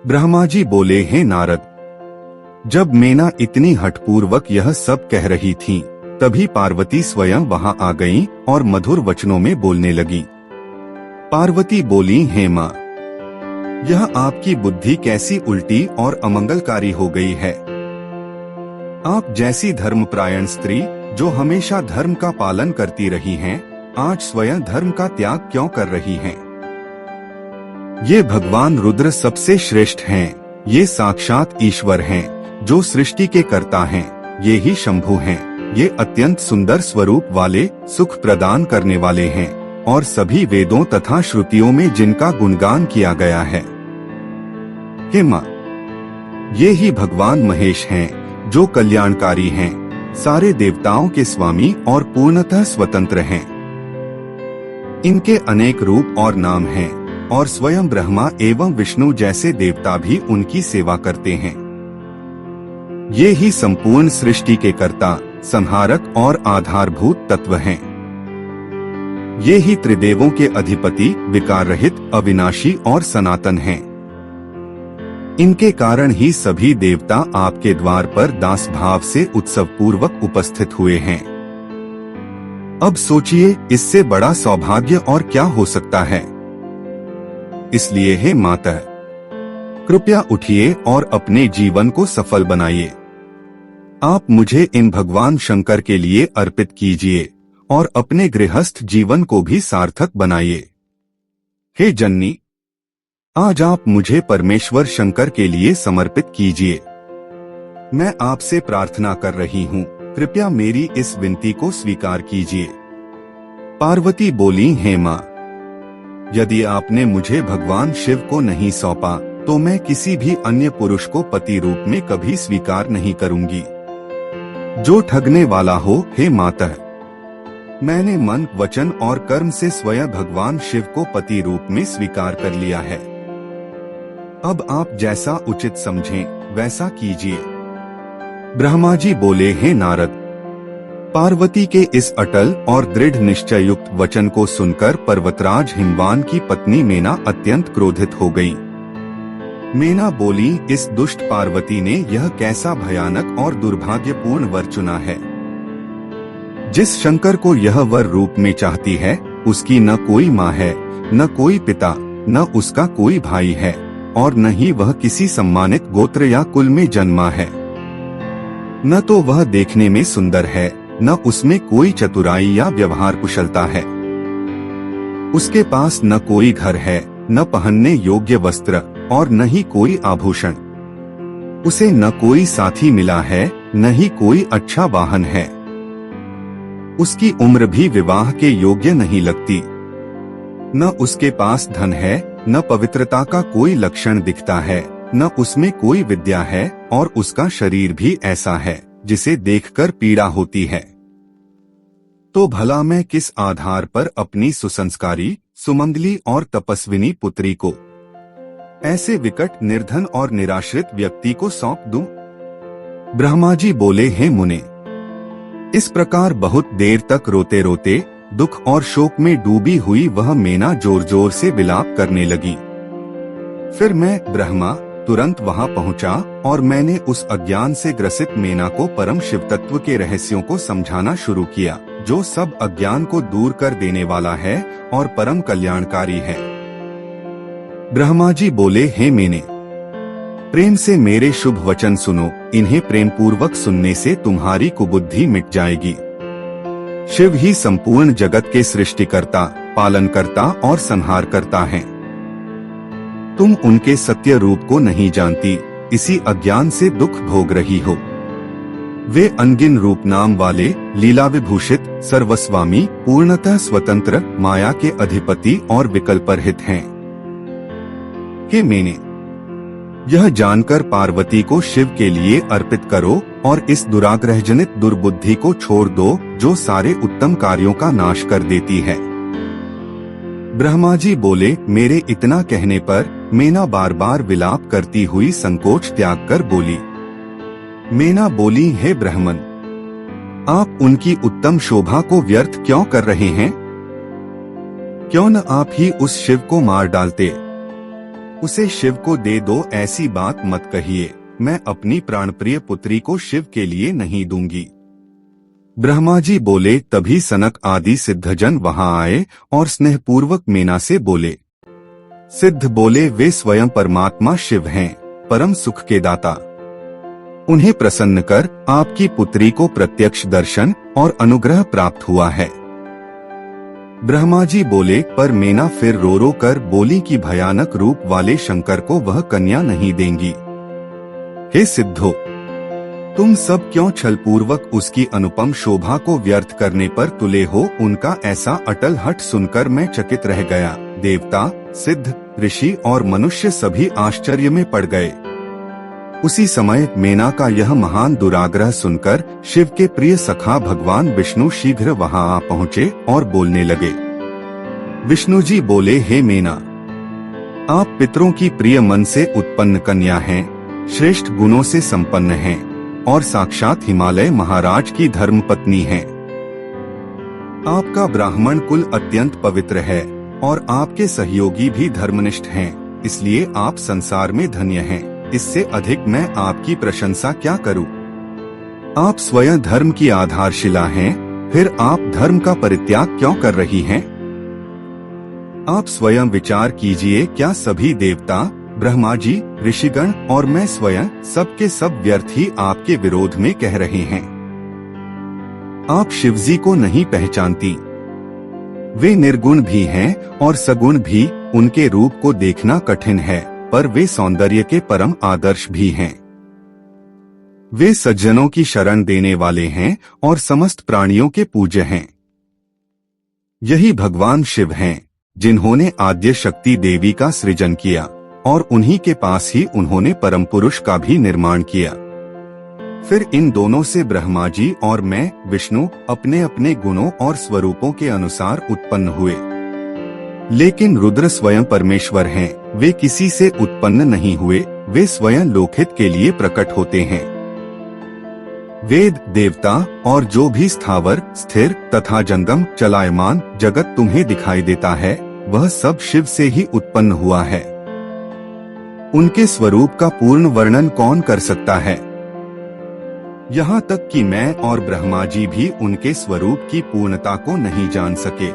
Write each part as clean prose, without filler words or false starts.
ब्रह्मा जी बोले, हे नारद, जब मेना इतनी हठपूर्वक यह सब कह रही थीं, तभी पार्वती स्वयं वहां आ गईं और मधुर वचनों में बोलने लगी। पार्वती बोली, हे माँ, यह आपकी बुद्धि कैसी उल्टी और अमंगलकारी हो गई है। आप जैसी धर्मपरायण स्त्री, जो हमेशा धर्म का पालन करती रही हैं, आज स्वयं धर्म का त्याग क्यों कर रही हैं? ये भगवान रुद्र सबसे श्रेष्ठ हैं, ये साक्षात ईश्वर हैं, जो सृष्टि के कर्ता हैं, ये ही शंभु हैं, ये अत्यंत सुंदर स्वरूप वाले, सुख प्रदान करने वाले हैं, और सभी वेदों तथा श्रुतियों में जिनका गुणगान किया गया है। हे माँ, ये ही भगवान महेश हैं, जो कल्याणकारी हैं, सारे देवताओं के स्वामी और पूर्णतः स्वतंत्र हैं। इनके अनेक रूप और नाम हैं, और स्वयं ब्रह्मा एवं विष्णु जैसे देवता भी उनकी सेवा करते हैं। ये ही संपूर्ण सृष्टि के कर्ता, संहारक और आधारभूत तत्व हैं। ये ही त्रिदेवों के अधिपति, विकार रहित, अविनाशी और सनातन हैं। इनके कारण ही सभी देवता आपके द्वार पर दास भाव से उत्सव पूर्वक उपस्थित हुए हैं। अब सोचिए, इससे बड़ा सौभाग्य और क्या हो सकता है। इसलिए हे माता, कृपया उठिए और अपने जीवन को सफल बनाइए। आप मुझे इन भगवान शंकर के लिए अर्पित कीजिए और अपने गृहस्थ जीवन को भी सार्थक बनाइए। हे जननी, आज आप मुझे परमेश्वर शंकर के लिए समर्पित कीजिए। मैं आपसे प्रार्थना कर रही हूँ, कृपया मेरी इस विनती को स्वीकार कीजिए। पार्वती बोली, हे माँ, यदि आपने मुझे भगवान शिव को नहीं सौंपा, तो मैं किसी भी अन्य पुरुष को पति रूप में कभी स्वीकार नहीं करूंगी, जो ठगने वाला हो। हे माता, मैंने मन, वचन और कर्म से स्वयं भगवान शिव को पति रूप में स्वीकार कर लिया है। अब आप जैसा उचित समझें वैसा कीजिए। ब्रह्मा जी बोले, हे नारद, पार्वती के इस अटल और दृढ़ निश्चय युक्त वचन को सुनकर पर्वतराज हिमवान की पत्नी मेना अत्यंत क्रोधित हो गई। मेना बोली, इस दुष्ट पार्वती ने यह कैसा भयानक और दुर्भाग्यपूर्ण वर चुना है। जिस शंकर को यह वर रूप में चाहती है, उसकी न कोई माँ है, न कोई पिता, न उसका कोई भाई है, और न ही वह किसी सम्मानित गोत्र या कुल में जन्मा है। न तो वह देखने में सुंदर है, न उसमें कोई चतुराई या व्यवहार कुशलता है। उसके पास न कोई घर है, न पहनने योग्य वस्त्र, और न ही कोई आभूषण। उसे न कोई साथी मिला है, न ही कोई अच्छा वाहन है। उसकी उम्र भी विवाह के योग्य नहीं लगती। न उसके पास धन है, न पवित्रता का कोई लक्षण दिखता है, न उसमें कोई विद्या है, और उसका शरीर भी ऐसा है जिसे देखकर पीड़ा होती है। तो भला मैं किस आधार पर अपनी सुसंस्कारी, सुमंगली और तपस्विनी पुत्री को ऐसे विकट, निर्धन और निराश्रित व्यक्ति को सौंप दूं? ब्रह्मा जी बोले, हे मुने, इस प्रकार बहुत देर तक रोते रोते, दुख और शोक में डूबी हुई वह मेना जोर जोर से विलाप करने लगी। फिर मैं, ब्रह्मा, तुरंत वहां पहुंचा और मैंने उस अज्ञान से ग्रसित मेना को परम शिव तत्व के रहस्यों को समझाना शुरू किया, जो सब अज्ञान को दूर कर देने वाला है और परम कल्याणकारी है। ब्रह्मा जी बोले, हे मेने, प्रेम से मेरे शुभ वचन सुनो। इन्हें प्रेम पूर्वक सुनने से तुम्हारी कुबुद्धि मिट जाएगी। शिव ही संपूर्ण जगत के सृष्टिकर्ता, पालनकर्ता और संहारकर्ता हैं। तुम उनके सत्य रूप को नहीं जानती, इसी अज्ञान से दुख भोग रही हो। वे अनगिन रूप नाम वाले, लीला विभूषित, सर्वस्वामी, पूर्णतः स्वतंत्र, माया के अधिपति और विकल्परहित हैं। हे मेने, यह जानकर पार्वती को शिव के लिए अर्पित करो और इस दुराग्रहजनित दुर्बुद्धि को छोड़ दो, जो सारे उत्तम कार्यों का नाश कर देती है। ब्रह्मा जी बोले, मेरे इतना कहने पर मेना बार बार विलाप करती हुई संकोच त्याग कर बोली। मेना बोली, हे ब्राह्मण, आप उनकी उत्तम शोभा को व्यर्थ क्यों कर रहे हैं? क्यों न आप ही उस शिव को मार डालते? उसे शिव को दे दो, ऐसी बात मत कहिए। मैं अपनी प्राणप्रिय पुत्री को शिव के लिए नहीं दूंगी। ब्रह्मा जी बोले। तभी सनक आदि सिद्धजन वहां आए और स्नेहपूर्वक मेना से बोले। सिद्ध बोले, वे स्वयं परमात्मा शिव हैं, परम सुख के दाता। उन्हें प्रसन्न कर आपकी पुत्री को प्रत्यक्ष दर्शन और अनुग्रह प्राप्त हुआ है। ब्रह्मा जी बोले। पर मेना फिर रो रो कर बोली कि भयानक रूप वाले शंकर को वह कन्या नहीं देंगी। हे सिद्धो, तुम सब क्यों छलपूर्वक उसकी अनुपम शोभा को व्यर्थ करने पर तुले हो? उनका ऐसा अटल हठ सुनकर मैं चकित रह गया। देवता, सिद्ध, ऋषि और मनुष्य सभी आश्चर्य में पड़ गए। उसी समय मेना का यह महान दुराग्रह सुनकर शिव के प्रिय सखा भगवान विष्णु शीघ्र वहां आ पहुँचे और बोलने लगे। विष्णु जी बोले, हे मेना, आप पितरों की प्रिय मन से उत्पन्न कन्या हैं, श्रेष्ठ गुणों से संपन्न हैं और साक्षात हिमालय महाराज की धर्मपत्नी हैं। आपका ब्राह्मण कुल अत्यंत पवित्र है और आपके सहयोगी भी धर्मनिष्ठ हैं, इसलिए आप संसार में धन्य हैं। इससे अधिक मैं आपकी प्रशंसा क्या करूं? आप स्वयं धर्म की आधारशिला हैं, फिर आप धर्म का परित्याग क्यों कर रही हैं? आप स्वयं विचार कीजिए, क्या सभी देवता, ब्रह्मा जी, ऋषिगण और मैं स्वयं सबके सब व्यर्थ ही आपके विरोध में कह रहे हैं? आप शिवजी को नहीं पहचानती। वे निर्गुण भी हैं और सगुण भी। उनके रूप को देखना कठिन है, पर वे सौंदर्य के परम आदर्श भी हैं। वे सज्जनों की शरण देने वाले हैं और समस्त प्राणियों के पूज्य हैं। यही भगवान शिव हैं, जिन्होंने आद्य शक्ति देवी का सृजन किया और उन्हीं के पास ही उन्होंने परम पुरुष का भी निर्माण किया। फिर इन दोनों से ब्रह्मा जी और मैं विष्णु अपने अपने गुणों और स्वरूपों के अनुसार उत्पन्न हुए। लेकिन रुद्र स्वयं परमेश्वर हैं, वे किसी से उत्पन्न नहीं हुए, वे स्वयं लोकहित के लिए प्रकट होते हैं। वेद, देवता और जो भी स्थावर, स्थिर तथा जंगम चलायमान जगत तुम्हें दिखाई देता है, वह सब शिव से ही उत्पन्न हुआ है। उनके स्वरूप का पूर्ण वर्णन कौन कर सकता है? यहाँ तक कि मैं और ब्रह्मा जी भी उनके स्वरूप की पूर्णता को नहीं जान सके।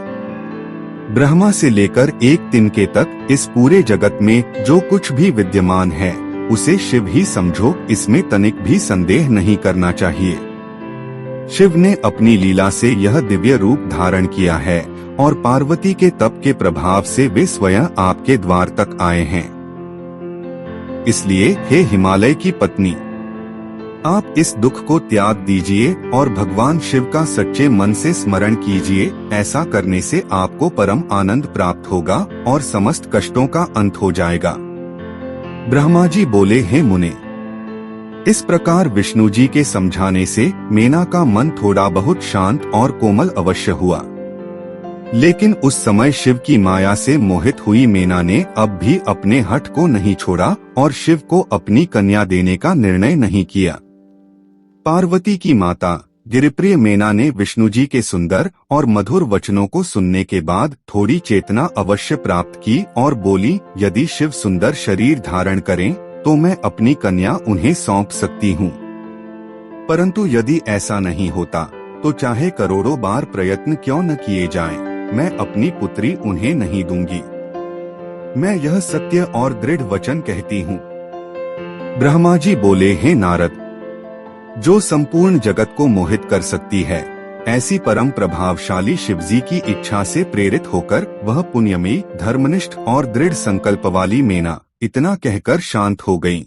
ब्रह्मा से लेकर एक तिनके तक इस पूरे जगत में जो कुछ भी विद्यमान है, उसे शिव ही समझो, इसमें तनिक भी संदेह नहीं करना चाहिए। शिव ने अपनी लीला से यह दिव्य रूप धारण किया है और पार्वती के तप के प्रभाव से वे स्वयं आपके द्वार तक आए हैं। इसलिए हे हिमालय की पत्नी, आप इस दुख को त्याग दीजिए और भगवान शिव का सच्चे मन से स्मरण कीजिए। ऐसा करने से आपको परम आनंद प्राप्त होगा और समस्त कष्टों का अंत हो जाएगा। ब्रह्मा जी बोले, हे मुने, इस प्रकार विष्णु जी के समझाने से मेना का मन थोड़ा बहुत शांत और कोमल अवश्य हुआ। लेकिन उस समय शिव की माया से मोहित हुई मेना ने अब भी अपने हठ को नहीं छोड़ा और शिव को अपनी कन्या देने का निर्णय नहीं किया। पार्वती की माता गिरिप्रिय मेना ने विष्णु जी के सुंदर और मधुर वचनों को सुनने के बाद थोड़ी चेतना अवश्य प्राप्त की और बोली, यदि शिव सुंदर शरीर धारण करें तो मैं अपनी कन्या उन्हें सौंप सकती हूँ, परंतु यदि ऐसा नहीं होता तो चाहे करोड़ों बार प्रयत्न क्यों न किए जाएं, मैं अपनी पुत्री उन्हें नहीं दूंगी। मैं यह सत्य और दृढ़ वचन कहती हूँ। ब्रह्मा जी बोले, हे नारद, जो संपूर्ण जगत को मोहित कर सकती है, ऐसी परम प्रभावशाली शिवजी की इच्छा से प्रेरित होकर वह पुण्यमयी, धर्मनिष्ठ और दृढ़ संकल्प वाली मेना इतना कहकर शांत हो गईं।